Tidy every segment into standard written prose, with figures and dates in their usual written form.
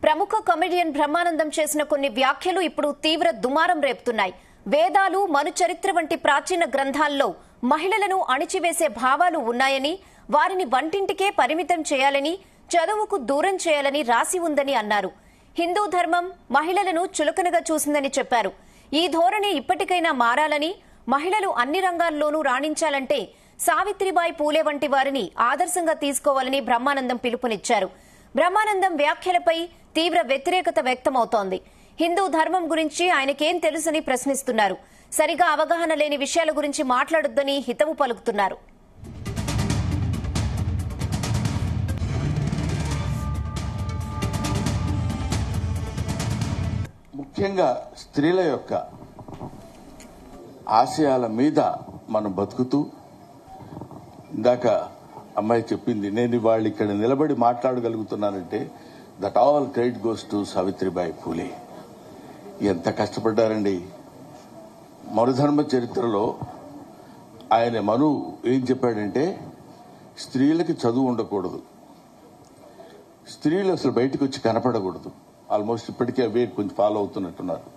ప్రముఖ కమెడియన్ బ్రహ్మానందం చేసిన కొన్ని వ్యాఖ్యలు ఇప్పుడు తీవ్ర దుమారం రేపుతున్నాయి. వేదాలు, మను చరిత్ర వంటి ప్రాచీన గ్రంథాల్లో మహిళలను అణిచివేసే భావాలు ఉన్నాయని, వారిని వంటింటికే పరిమితం చేయాలని, చదువుకు దూరం చేయాలని రాసి ఉందని అన్నారు. హిందూ ధర్మం మహిళలను చులకనగా చూసిందని చెప్పారు. ఈ ధోరణి ఇప్పటికైనా మారాలని, మహిళలు అన్ని రంగాల్లోనూ రాణించాలంటే సావిత్రిబాయి పూలే వంటి వారిని ఆదర్శంగా తీసుకోవాలని బ్రహ్మానందం పిలుపునిచ్చారు. బ్రహ్మానందం వ్యాఖ్యలపై తీవ్ర వ్యతిరేకత వ్యక్తమవుతోంది. హిందూ ధర్మం గురించి ఆయనకేం తెలుసని ప్రశ్నిస్తున్నారు. సరిగా అవగాహన లేని విషయాల గురించి మాట్లాడొద్దని హితవు పలుకుతున్నారు. ముఖ్యంగా స్త్రీల యొక్క ఆశయాల మీద మనం బతుకుతూ, ఇందాక అమ్మాయి చెప్పింది, నేను వాళ్ళు ఇక్కడ నిలబడి మాట్లాడగలుగుతున్నానంటే that all credit goes to Savitribai Phule. ఎంత కష్టపడ్డారండి. మనుధర్మ చరిత్రలో ఆయన మను ఏం చెప్పాడంటే, స్త్రీలకి చదువు ఉండకూడదు, స్త్రీలు అసలు బయటకు వచ్చి కనపడకూడదు. ఆల్మోస్ట్ ఇప్పటికే అవే కొంచెం ఫాలో అవుతున్నట్టున్నారు.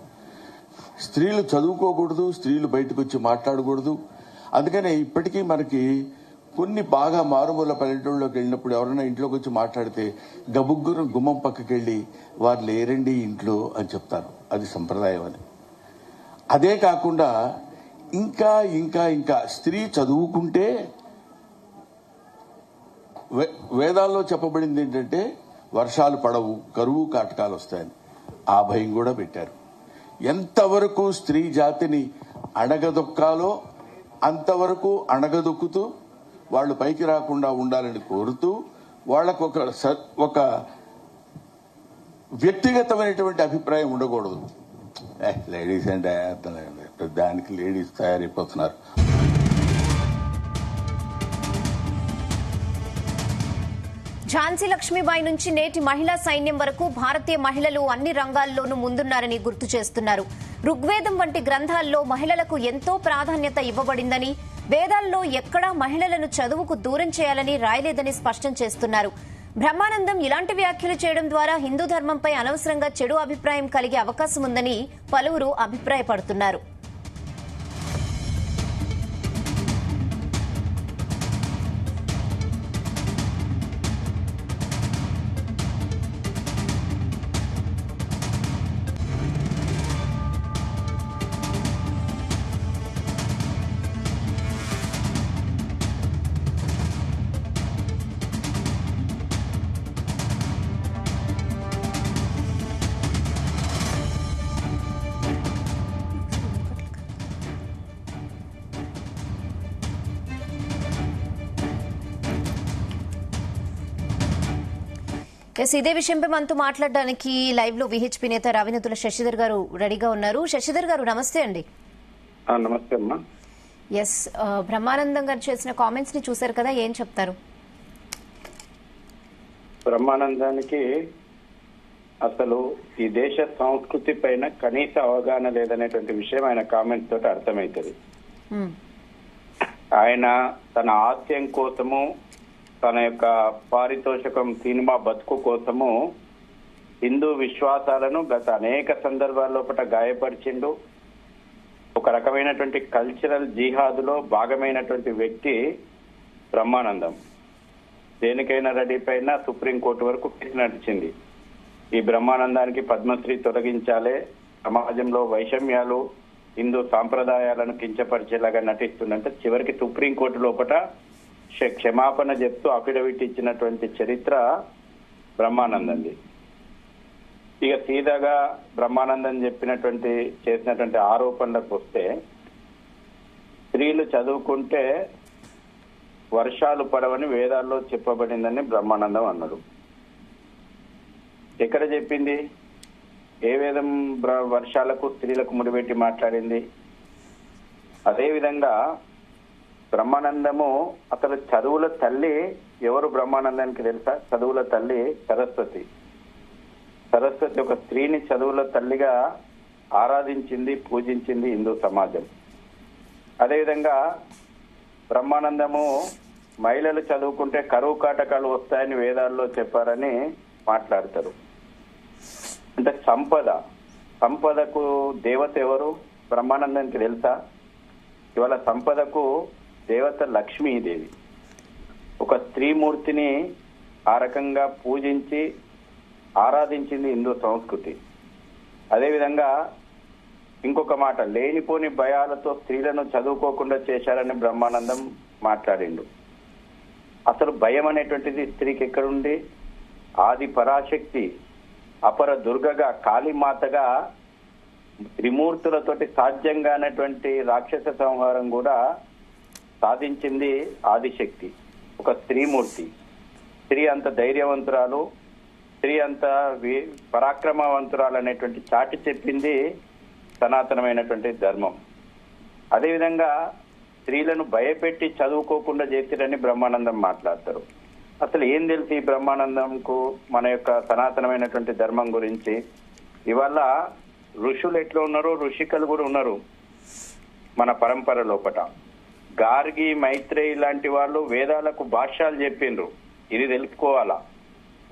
స్త్రీలు చదువుకోకూడదు, స్త్రీలు బయటకు వచ్చి మాట్లాడకూడదు. అందుకనే ఇప్పటికీ మనకి కొన్ని బాగా మారుమూల పల్లెటూళ్ళలోకి వెళ్ళినప్పుడు ఎవరైనా ఇంట్లోకి వచ్చి మాట్లాడితే గబుగ్గురు గుమ్మం పక్కకి వెళ్ళి వారు లేరండి ఇంట్లో అని చెప్తారు. అది సంప్రదాయం అని. అదే కాకుండా ఇంకా ఇంకా ఇంకా స్త్రీ చదువుకుంటే వేదాల్లో చెప్పబడింది ఏంటంటే వర్షాలు పడవు, కరువు కాటకాలు వస్తాయని. ఆ భయం కూడా పెట్టారు. ఎంతవరకు స్త్రీ జాతిని అణగదొక్కాలో అంతవరకు అణగదొక్కుతూ వాళ్ళు పైకి రాకుండా ఉండాలని కోరుతూ, వాళ్లకు ఒక వ్యక్తిగతమైనటువంటి అభిప్రాయం ఉండకూడదు. లేడీస్ అంటే దానికి లేడీస్ తయారైపోతున్నారు. ఝాన్సీ లక్ష్మీబాయి నుంచి నేటి మహిళా సైన్యం వరకు భారతీయ మహిళలు అన్ని రంగాల్లోనూ ముందున్నారని గుర్తు చేస్తున్నారు. ఋగ్వేదం వంటి గ్రంథాల్లో మహిళలకు ఎంతో ప్రాధాన్యత ఇవ్వబడిందని, వేదాల్లో ఎక్కడా మహిళలను చదువుకు దూరం చేయాలని రాయలేదని స్పష్టం చేస్తున్నారు. బ్రహ్మానందం ఇలాంటి వ్యాఖ్యలు చేయడం ద్వారా హిందూ ధర్మంపై అనవసరంగా చెడు అభిప్రాయం కలిగే అవకాశం ఉందని పలువురు అభిప్రాయపడుతున్నారు. ఇదే విషయంపై మనతో మాట్లాడడానికి లైవ్ లో విహెచ్పి నేత రావినతుల శశిధర్ గారు రెడీగా ఉన్నారు. శశిధర్ గారు నమస్తే అండి. నమస్తే అమ్మా. ఎస్, బ్రహ్మానందం గారు చేసిన కామెంట్స్ ని చూశారు కదా, ఏం చెప్తారు? బ్రహ్మానందానికి అసలు ఈ దేశ సంస్కృతి పైన కనీస అవగాహన లేదనేటువంటి విషయం ఆయన కామెంట్స్ తోటి అర్థమవుతుంది. ఆయన తన హాస్యం కోసము, తన యొక్క పారితోషికం సినిమా బతుకు కోసము హిందూ విశ్వాసాలను గత అనేక సందర్భాల్లోపట గాయపరిచిండు. ఒక రకమైనటువంటి కల్చరల్ జిహాదులో భాగమైనటువంటి వ్యక్తి బ్రహ్మానందం. దేనికైనా రెడీ పైన సుప్రీంకోర్టు వరకు కేసు నడిచింది. ఈ బ్రహ్మానందానికి పద్మశ్రీ తొలగించాలి, సమాజంలో వైషమ్యాలు, హిందూ సాంప్రదాయాలను కించపరిచేలాగా నటిస్తుందంటే చివరికి సుప్రీంకోర్టు లోపట క్షమాపణ చెప్తూ అఫిడవిట్ ఇచ్చినటువంటి చరిత్ర బ్రహ్మానందంది. ఇక సీదాగా బ్రహ్మానందం చేసినటువంటి ఆరోపణలకు వస్తే, స్త్రీలు చదువుకుంటే వర్షాలు పడవని వేదాల్లో చెప్పబడిందని బ్రహ్మానందం అన్నాడు. ఎక్కడ చెప్పింది? ఏ వేదం వర్షాలకు స్త్రీలకు ముడిపెట్టి మాట్లాడింది? అదేవిధంగా బ్రహ్మానందము అసలు చదువుల తల్లి ఎవరు బ్రహ్మానందానికి తెలుసా? చదువుల తల్లి సరస్వతి. సరస్వతి ఒక స్త్రీని చదువుల తల్లిగా ఆరాధించింది, పూజించింది హిందూ సమాజం. అదేవిధంగా బ్రహ్మానందము మహిళలు చదువుకుంటే కరువు కాటకాలు వస్తాయని వేదాల్లో చెప్పారని మాట్లాడతారు. అంటే సంపదకు దేవత ఎవరు? బ్రహ్మానందానికి తెలుసా? ఇవాళ సంపదకు దేవత లక్ష్మీదేవి. ఒక స్త్రీమూర్తిని ఆ రకంగా పూజించి ఆరాధించింది హిందూ సంస్కృతి. అదేవిధంగా ఇంకొక మాట, లేనిపోని భయాలతో స్త్రీలను చదువుకోకుండా చేశారని బ్రహ్మానందం మాట్లాడిండు. అసలు భయం అనేటువంటిది స్త్రీకి ఎక్కడుంది? ఆది పరాశక్తి అపర దుర్గగా కాళీమాతగా త్రిమూర్తులతోటి సాధ్యంగా అనేటువంటి రాక్షస సంహారం కూడా సాధించింది ఆదిశక్తి, ఒక స్త్రీమూర్తి. స్త్రీ అంత ధైర్యవంతురాలు, స్త్రీ అంత పరాక్రమవంతురాలు అనేటువంటి చాటి చెప్పింది సనాతనమైనటువంటి ధర్మం. అదేవిధంగా స్త్రీలను భయపెట్టి చదువుకోకుండా చేసిరని బ్రహ్మానందం మాట్లాడతారు. అసలు ఏం తెలుసు ఈ బ్రహ్మానందంకు మన యొక్క సనాతనమైనటువంటి ధర్మం గురించి? ఇవాళ ఋషులు ఎట్లా ఉన్నారు, ఋషికలు కూడా ఉన్నారు మన పరంపర లోపట. గార్గి, మైత్రేయి లాంటి వాళ్ళు వేదాలకు భాష్యాలు చెప్పిండ్రు. ఇది తెలుసుకోవాలా.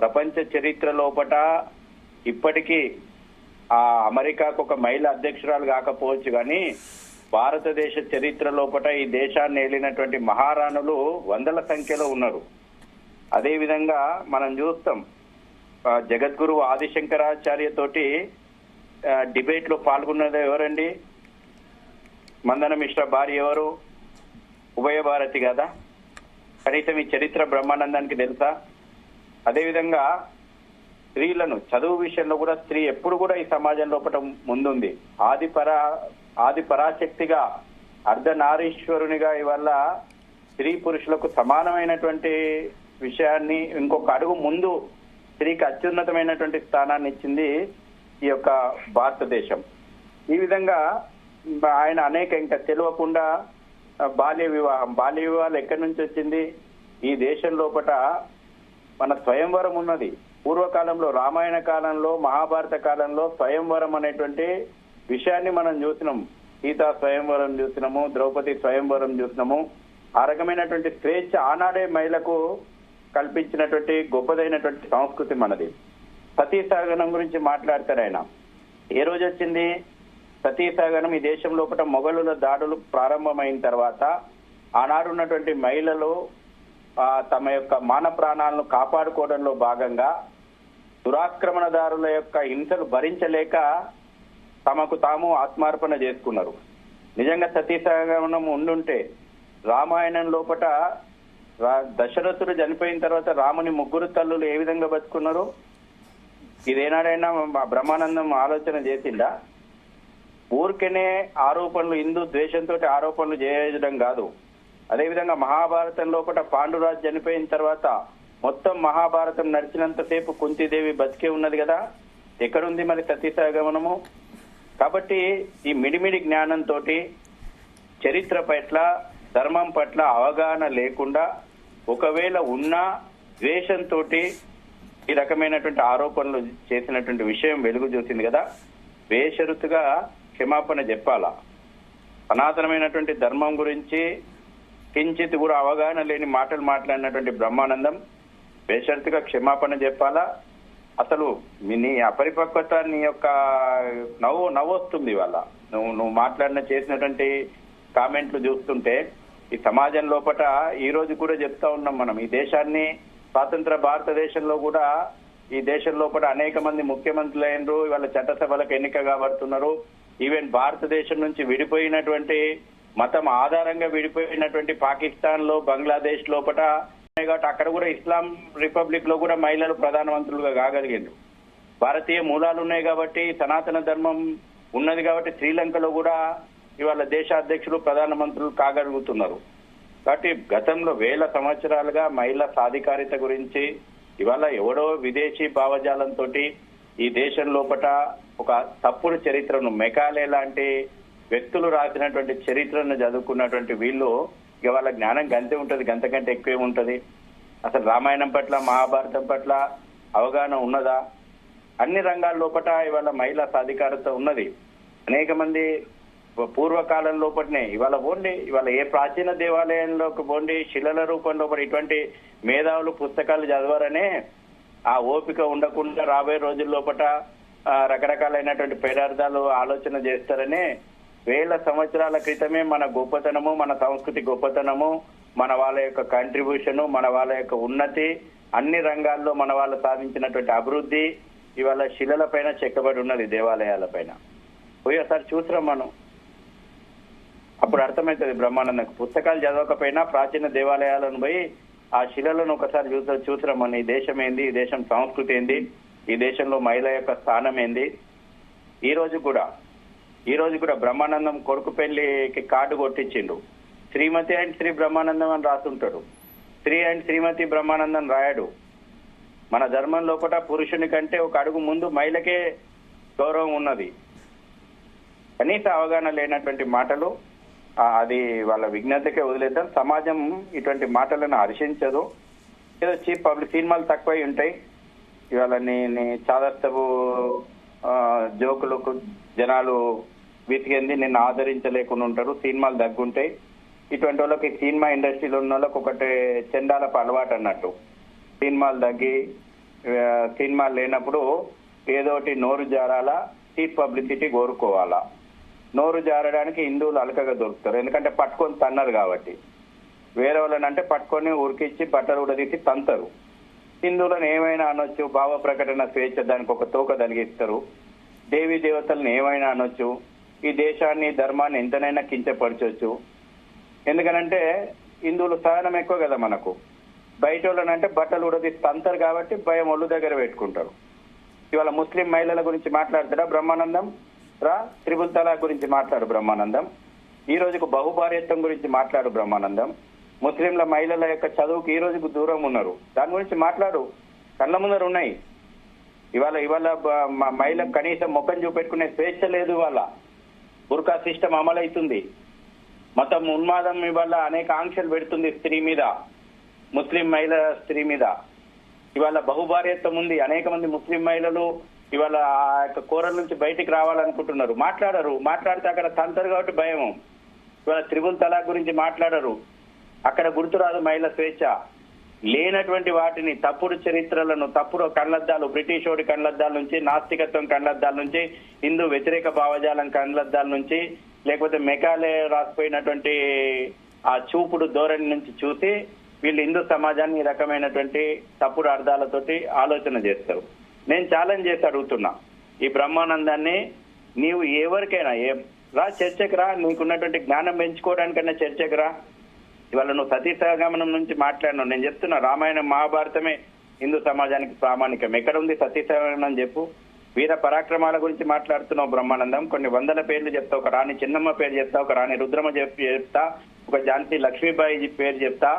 ప్రపంచ చరిత్ర లోపట ఇప్పటికీ ఆ అమెరికాకు ఒక మహిళా అధ్యక్షురాలు కాకపోవచ్చు కానీ భారతదేశ చరిత్ర లోపట ఈ దేశాన్ని ఏలినటువంటి మహారాణులు వందల సంఖ్యలో ఉన్నారు. అదే విధంగా మనం చూస్తాం, జగద్గురు ఆదిశంకరాచార్య తోటి డిబేట్ లో పాల్గొన్నది ఎవరండి? మందన మిశ్ర భార్య ఎవరు? ఉభయ భారతి కదా. కనీసం ఈ చరిత్ర బ్రహ్మానందానికి తెలుసా? అదేవిధంగా స్త్రీలను చదువు విషయంలో కూడా స్త్రీ ఎప్పుడు కూడా ఈ సమాజం లోపల ముందుంది. ఆది పరాశక్తిగా అర్ధనారీశ్వరునిగా ఇవాళ స్త్రీ పురుషులకు సమానమైనటువంటి విషయాన్ని ఇంకొక అడుగు ముందు స్త్రీకి అత్యున్నతమైనటువంటి స్థానాన్ని ఇచ్చింది ఈ యొక్క భారతదేశం. ఈ విధంగా ఆయన అనేక ఇంకా తెలియకుండా బాల్య వివాహాలు ఎక్కడి నుంచి వచ్చింది? ఈ దేశం లోపల మన స్వయంవరం ఉన్నది. పూర్వకాలంలో రామాయణ కాలంలో, మహాభారత కాలంలో స్వయంవరం అనేటువంటి విషయాన్ని మనం చూసినాం. సీతా స్వయంవరం చూసినాము, ద్రౌపది స్వయంవరం చూసినాము. ఆ రకమైనటువంటి స్వేచ్ఛ ఆనాడే మహిళకు కల్పించినటువంటి గొప్పదైనటువంటి సంస్కృతి మనది. సతీ సహగమనం గురించి మాట్లాడతారు ఆయన. ఏ రోజు వచ్చింది సతీ సహగమనం? ఈ దేశం లోపల మొఘలుల దాడులు ప్రారంభమైన తర్వాత ఆనాడు ఉన్నటువంటి మహిళలు తమ యొక్క మాన ప్రాణాలను కాపాడుకోవడంలో భాగంగా దురాక్రమణదారుల యొక్క హింసలు భరించలేక తమకు తాము ఆత్మార్పణ చేసుకున్నారు. నిజంగా సతీ సహగమనం ఉండుంటే రామాయణం లోపట దశరథుడు చనిపోయిన తర్వాత రాముని ముగ్గురు తల్లులు ఏ విధంగా బతుకున్నారు? ఇదేనాడైనా బ్రహ్మానందం ఆలోచన చేసిందా? ఊరికనే ఆరోపణలు, హిందూ ద్వేషంతో ఆరోపణలు చేయడం కాదు. అదేవిధంగా మహాభారతం లోపల పాండురాజు చనిపోయిన తర్వాత మొత్తం మహాభారతం నడిచినంతసేపు కుంతీదేవి బతికే ఉన్నది కదా. ఎక్కడుంది మరి సతీ సహగమనము? కాబట్టి ఈ మిడిమిడి జ్ఞానంతో చరిత్ర పట్ల, ధర్మం పట్ల అవగాహన లేకుండా, ఒకవేళ ఉన్నా ద్వేషంతో ఈ రకమైనటువంటి ఆరోపణలు చేసినటువంటి విషయం వెలుగు చూసింది కదా. బేషరతుగా క్షమాపణ చెప్పాలా. సనాతనమైనటువంటి ధర్మం గురించి కించిత్ కూడా అవగాహన లేని మాటలు మాట్లాడినటువంటి బ్రహ్మానందం బేషరతుగా క్షమాపణ చెప్పాలా. అసలు నీ అపరిపక్వత, నీ యొక్క నవ్వొస్తుంది ఇవాళ నువ్వు మాట్లాడిన చేసినటువంటి కామెంట్లు చూస్తుంటే. ఈ సమాజం లోపల ఈ రోజు కూడా చెప్తా ఉన్నాం మనం, ఈ దేశాన్ని స్వాతంత్ర భారతదేశంలో కూడా ఈ దేశం లోపల అనేక మంది ముఖ్యమంత్రులు అయినరు, ఇవాళ చట్టసభలకు ఎన్నిక కాబడుతున్నారు. ఈవెన్ భారతదేశం నుంచి విడిపోయినటువంటి మతం ఆధారంగా విడిపోయినటువంటి పాకిస్తాన్ లో, బంగ్లాదేశ్ లోపల కాబట్టి అక్కడ కూడా ఇస్లాం రిపబ్లిక్ లో కూడా మహిళలు ప్రధానమంత్రులుగా కాగలిగారు. భారతీయ మూలాలు ఉన్నాయి కాబట్టి, సనాతన ధర్మం ఉన్నది కాబట్టి శ్రీలంకలో కూడా ఇవాళ దేశ అధ్యక్షులు, ప్రధానమంత్రులు కాగలుగుతున్నారు. కాబట్టి గతంలో వేల సంవత్సరాలుగా మహిళా సాధికారిత గురించి ఇవాళ ఎవడో విదేశీ భావజాలంతో ఈ దేశం లోపల ఒక తప్పుడు చరిత్రను, మెకాలే లాంటి వ్యక్తులు రాసినటువంటి చరిత్రను చదువుకున్నటువంటి వీళ్ళు ఇవాళ జ్ఞానం గంతే ఉంటది, గంతకంటే ఎక్కువే ఉంటది. అసలు రామాయణం పట్ల, మహాభారతం పట్ల అవగాహన ఉన్నదా? అన్ని రంగాల లోపల ఇవాళ మహిళా సాధికారత ఉన్నది. అనేక మంది పూర్వకాలం లోపలనే ఇవాళ పోండి, ఇవాళ ఏ ప్రాచీన దేవాలయంలోకి పోండి, శిలల రూపంలో ఇటువంటి మేధావులు పుస్తకాలు చదవరనే ఆ ఓపిక ఉండకుండా రాబోయే రోజుల లోపల రకరకాలైనటువంటి పదార్థాలు ఆలోచన చేస్తారని వేల సంవత్సరాల క్రితమే మన గొప్పతనము, మన సంస్కృతి గొప్పతనము, మన వాళ్ళ యొక్క కంట్రిబ్యూషన్, మన వాళ్ళ యొక్క ఉన్నతి, అన్ని రంగాల్లో మన వాళ్ళు సాధించినటువంటి అభివృద్ధి ఇవాళ శిలల పైన చెక్కబడి ఉన్నది, దేవాలయాల పైన. పోయి ఒకసారి చూసినాం మనం, అప్పుడు అర్థమవుతుంది బ్రహ్మానందకు. పుస్తకాలు చదవకపోయినా ప్రాచీన దేవాలయాలను పోయి ఆ శిలలను ఒకసారి చూసినాం మన. ఈ దేశం ఏంది, ఈ దేశం సంస్కృతి ఏంది, ఈ దేశంలో మహిళ యొక్క స్థానం ఏంది. ఈ రోజు కూడా బ్రహ్మానందం కొడుకు పెళ్లికి కార్డు కొట్టించిండు. శ్రీమతి అండ్ శ్రీ బ్రహ్మానందం అని రాస్తుంటాడు, శ్రీ అండ్ శ్రీమతి బ్రహ్మానందం రాయడు. మన ధర్మం లోపల పురుషుని కంటే ఒక అడుగు ముందు మహిళకే గౌరవం ఉన్నది. కనీస అవగాహన లేనటువంటి మాటలు, అది వాళ్ళ విజ్ఞతకే వదిలేద్దాం. సమాజం ఇటువంటి మాటలను హర్షించదు. ఏదో చీప్ పబ్లిక్ సినిమాలు తక్కువై ఉంటాయి. ఇవాళ నీ చాదస్తపు జోకులకు జనాలు వెతికింది నిన్ను ఆదరించలేకుండా ఉంటారు, సినిమాలు దగ్గుంటాయి. ఇటువంటి వాళ్ళకి సినిమా ఇండస్ట్రీలో ఉన్న వాళ్ళకి ఒకటి చెండాలపు అలవాటు అన్నట్టు. సినిమాలు తగ్గి సినిమాలు లేనప్పుడు ఏదోటి నోరు జారాలా, చీప్ పబ్లిసిటీ కోరుకోవాలా. నోరు జారడానికి హిందువులు అలకగా దొరుకుతారు, ఎందుకంటే పట్టుకొని తన్నారు కాబట్టి. వేరే వాళ్ళని అంటే పట్టుకొని ఉరికిచ్చి బట్టలు ఉడదీసి తంతారు. హిందువులను ఏమైనా అనొచ్చు, భావ ప్రకటన స్వేచ్ఛ, దానికి ఒక తోక తలిగిస్తారు. దేవీ దేవతలను ఏమైనా అనొచ్చు, ఈ దేశాన్ని ధర్మాన్ని ఎంతనైనా కించపరచవచ్చు. ఎందుకనంటే హిందువులు సహనం ఎక్కువ కదా మనకు. బయట వాళ్ళనంటే బట్టలు ఉడదీసి తంతారు కాబట్టి భయం ఒళ్ళు దగ్గర పెట్టుకుంటారు. ఇవాళ ముస్లిం మహిళల గురించి మాట్లాడతారా బ్రహ్మానందం? త్రిపుల్ తలాక్ గురించి మాట్లాడు బ్రహ్మానందం. ఈ రోజుకు బహుభార్యత్వం గురించి మాట్లాడు బ్రహ్మానందం. ముస్లింల మహిళల యొక్క చదువుకు ఈ రోజుకు దూరం ఉన్నారు, దాని గురించి మాట్లాడు. కళ్ళ ముందర ఉన్నాయి. ఇవాళ మహిళకు కనీసం ముఖం చూపెట్టుకునే స్వేచ్ఛ లేదు. వాళ్ళ బుర్కా సిస్టమ్ అమలవుతుంది. మతం ఉన్మాదం ఇవాళ అనేక ఆంక్షలు పెడుతుంది స్త్రీ మీద, ముస్లిం మహిళ స్త్రీ మీద. ఇవాళ బహుభార్యత్వం ఉంది. అనేక మంది ముస్లిం మహిళలు ఇవాళ ఆ యొక్క కోరల నుంచి బయటికి రావాలనుకుంటున్నారు, మాట్లాడరు. మాట్లాడితే అక్కడ తంతరు కాబట్టి భయం. ఇవాళ త్రిపుల్ తలాక్ గురించి మాట్లాడరు, అక్కడ గుర్తురాదు మహిళ స్వేచ్ఛ. లేనటువంటి వాటిని, తప్పుడు చరిత్రలను, తప్పుడు కళ్ళద్దాలు, బ్రిటిష్ ఓడి కళ్ళద్దాల నుంచి, నాస్తికత్వం కళ్ళద్దాల నుంచి, హిందూ వ్యతిరేక భావజాలం కళ్ళద్దాల నుంచి, లేకపోతే మెకాలే రాసిపోయినటువంటి ఆ చూపుడు ధోరణి నుంచి చూసి వీళ్ళు హిందూ సమాజాన్ని ఈ రకమైనటువంటి తప్పుడు అర్థాలతోటి ఆలోచన చేస్తారు. నేను ఛాలెంజ్ చేసి అడుగుతున్నా ఈ బ్రహ్మానందాన్ని, నీవు ఎవరికైనా చర్చకు రా, నీకున్నటువంటి జ్ఞానం పెంచుకోవడానికైనా చర్చకు రా. ఇవాళ నువ్వు సతీ సహగమనం నుంచి మాట్లాడినావు. నేను చెప్తున్నా, రామాయణం మహాభారతమే హిందూ సమాజానికి ప్రామాణికం. ఎక్కడ ఉంది సతీ సహగమనం చెప్పు. వీర పరాక్రమాల గురించి మాట్లాడుతున్నావు బ్రహ్మానందం. కొన్ని వందల పేర్లు చెప్తా, ఒక రాణి చెన్నమ్మ పేరు చెప్తా, ఒక రాణి రుద్రమ చెప్తా, ఒక ఝాన్సీ లక్ష్మీబాయి పేరు చెప్తా.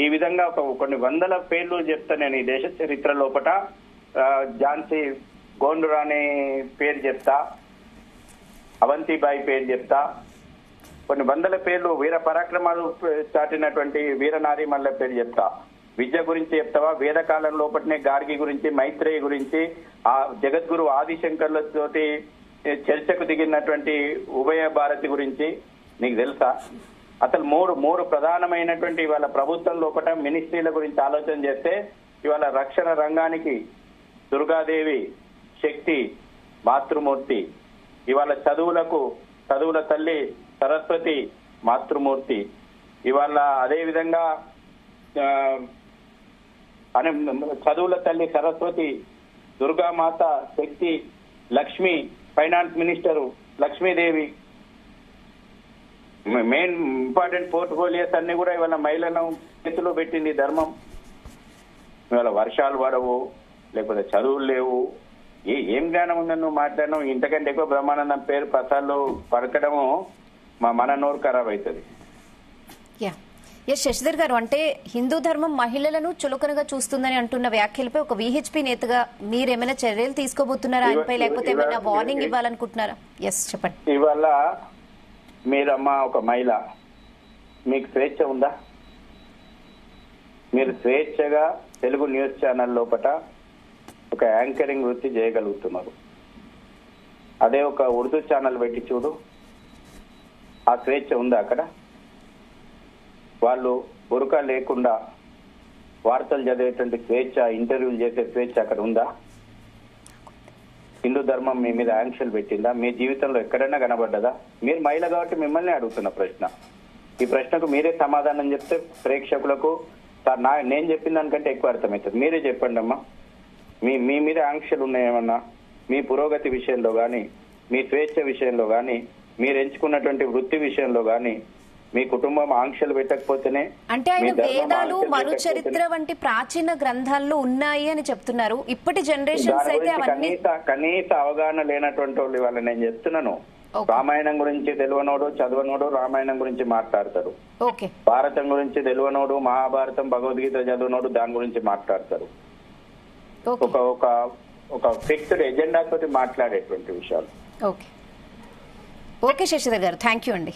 ఈ విధంగా కొన్ని వందల పేర్లు చెప్తా నేను ఈ దేశ చరిత్ర లోపట. ఝాన్సీ గోండు రాణి పేరు చెప్తా, అవంతిబాయి పేరు చెప్తా, కొన్ని వందల పేర్లు వీర పరాక్రమాలు చాటినటువంటి వీరనారి మల్ల పేరు చెప్తా. విద్య గురించి చెప్తావా? వేదకాలం లోపటనే గార్గి గురించి, మైత్రేయి గురించి, ఆ జగద్గురు ఆదిశంకర్లతోటి చర్చకు దిగినటువంటి ఉభయ భారతి గురించి నీకు తెలుసా? అసలు మూడు ప్రధానమైనటువంటి ఇవాళ ప్రభుత్వం లోపల మినిస్ట్రీల గురించి ఆలోచన చేస్తే ఇవాళ రక్షణ రంగానికి దుర్గాదేవి శక్తి మాతృమూర్తి, ఇవాళ చదువుల తల్లి సరస్వతి మాతృమూర్తి, ఇవాళ అదే విధంగా చదువుల తల్లి సరస్వతి, దుర్గామాత శక్తి, Lakshmi finance minister Lakshmidevi, main important portfolios అన్ని కూడా ఇవాళ మహిళలను చేతిలో పెట్టింది ధర్మం. ఇవాళ వర్షాలు పడవు, లేకపోతే చదువులు లేవు, ఏం జ్ఞానం ఉందని నువ్వు మాట్లాడినావు. ఇంతకంటే ఎక్కువ బ్రహ్మానందం పేరు ప్రసాద్లు పరకడము మన నోరు ఖరాబ్ అవుతుంది. శశిధర్ గారు, అంటే హిందూ ధర్మం మహిళలను చులకనగా చూస్తుందని అంటున్న వ్యాఖ్యలపై ఒక విహెచ్పి నేతగా మీరేమైనా చర్యలు తీసుకోబోతున్నారా ఆయనపై, లేకపోతే ఏమైనా వార్నింగ్ ఇవ్వాలనుకుంటున్నారా? చెప్పండి. ఇవాళ మీరమ్మా ఒక మహిళ, మీకు స్వేచ్ఛ ఉందా? మీరు స్వేచ్ఛగా తెలుగు న్యూస్ ఛానల్ లోపట ఒక యాంకరింగ్ వృత్తి చేయగలుగుతున్నారు. అదే ఒక ఉర్దూ ఛానల్ పెట్టి చూడు, ఆ స్వేచ్ఛ ఉందా అక్కడ? వాళ్ళు బురకా లేకుండా వార్తలు చదివేటువంటి స్వేచ్ఛ, ఇంటర్వ్యూలు చేసే స్వేచ్ఛ అక్కడ ఉందా? హిందూ ధర్మం మీ మీద ఆంక్షలు పెట్టిందా? మీ జీవితంలో ఎక్కడైనా కనబడ్డదా? మీరు మహిళ కాబట్టి మిమ్మల్ని అడుగుతున్న ప్రశ్న. ఈ ప్రశ్నకు మీరే సమాధానం చెప్తే ప్రేక్షకులకు నేను చెప్పిన దానికంటే ఎక్కువ అర్థమవుతుంది. మీరే చెప్పండి అమ్మా, మీ మీద ఆంక్షలు ఉన్నాయేమన్నా? మీ పురోగతి విషయంలో కానీ, మీ స్వేచ్ఛ విషయంలో కానీ, మీరు ఎంచుకున్నటువంటి వృత్తి విషయంలో కానీ మీ కుటుంబం ఆంక్షలు పెట్టకపోతేనే, అంటే ఆయన వేదాలు మనుచరిత్ర వంటి ప్రాచీన గ్రంథాల్లో ఉన్నాయి అని చెప్తున్నారు. ఇప్పటి జనరేషన్స్ అయితే అవన్నీ కనీస అవగాహన లేనటువంటి వాళ్ళు ఇవాళ నేను చెప్తున్నాను. రామాయణం గురించి తెలియనోడు చదవనోడు రామాయణం గురించి మాట్లాడతారు. భారతం గురించి తెలియనోడు మహాభారతం భగవద్గీత చదివినోడు దాని గురించి మాట్లాడతారు. ఒక ఫిక్స్డ్ ఎజెండా తోటి మాట్లాడేటువంటి విషయాలు. ఓకే శశిధర్ గారు, థ్యాంక్ యూ అండి.